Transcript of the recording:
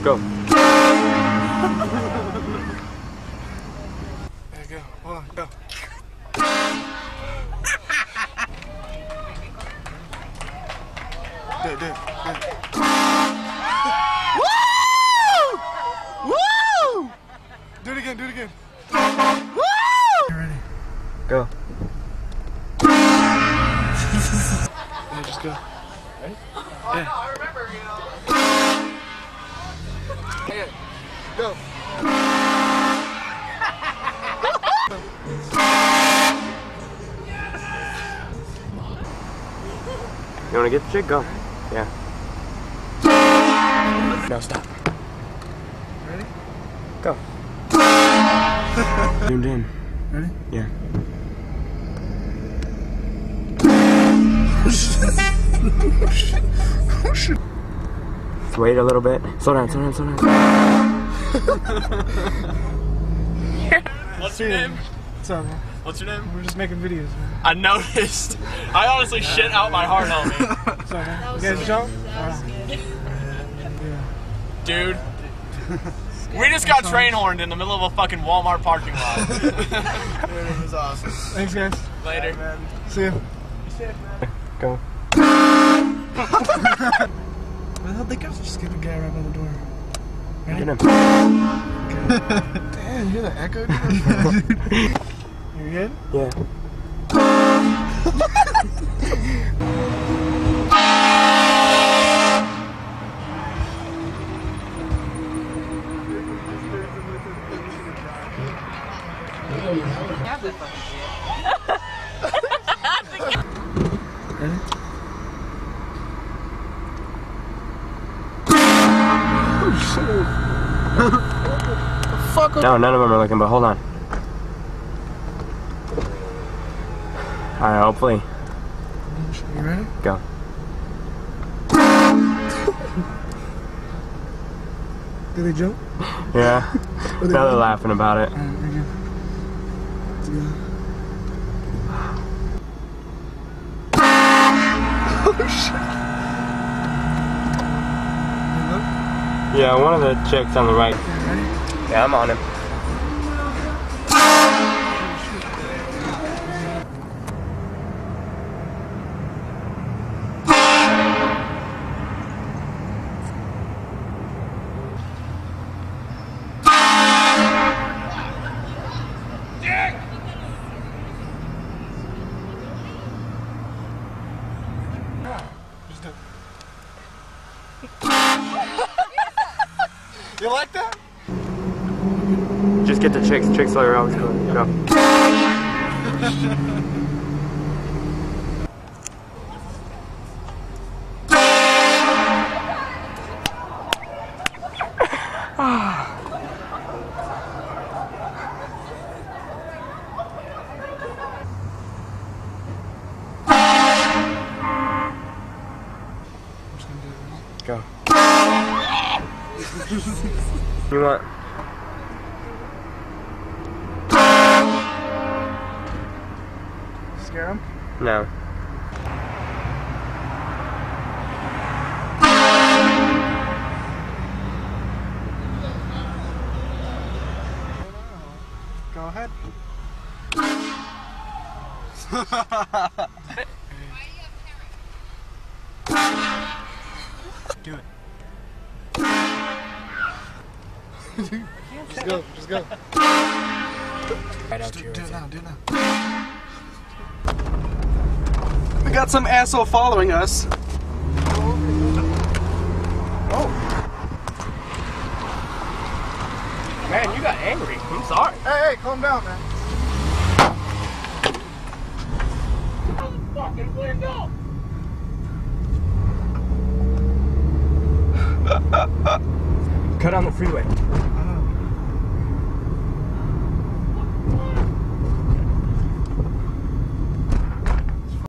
Go. There you go. Hold on. Go. Do it. Woo! Woo! Do it again. Woo! You ready? Go. Yeah, just go. Ready? Yeah. I remember, Okay, go. You wanna get the chick? Go. Yeah. No, stop. Ready? Go. Zoomed in. Ready? Yeah. Oh shit. Let's wait a little bit. Slow down. What's your name? What's up, man? What's your name? We're just making videos, man. I noticed. I honestly shit out my heart on me. What's up, man? You guys jump? Dude. We just got train horned in the middle of a fucking Walmart parking lot. It was awesome. Thanks, guys. Later. Man. See you. Go. Where the hell they go? Just get the guy right by the door. Ready? Get him. Damn, you hear the echo? You good? Yeah. Ready? No, none of them are looking, but hold on. Alright, hopefully. You ready? Go. Did they jump? Yeah. Now they're laughing about it. Alright, we're good. Oh shit. Yeah, one of the chicks on the right. Ready? Yeah, I'm on him. Just do it. You like that? Just get the chicks. Chicks are always good. Go. Go. You want? Scare him? No. Go ahead. Do it. Just go. Right out Do here. it now. We got some asshole following us. Oh. Man, you got angry. I'm sorry. Hey, calm down, man. Fucking window. Cut on the freeway.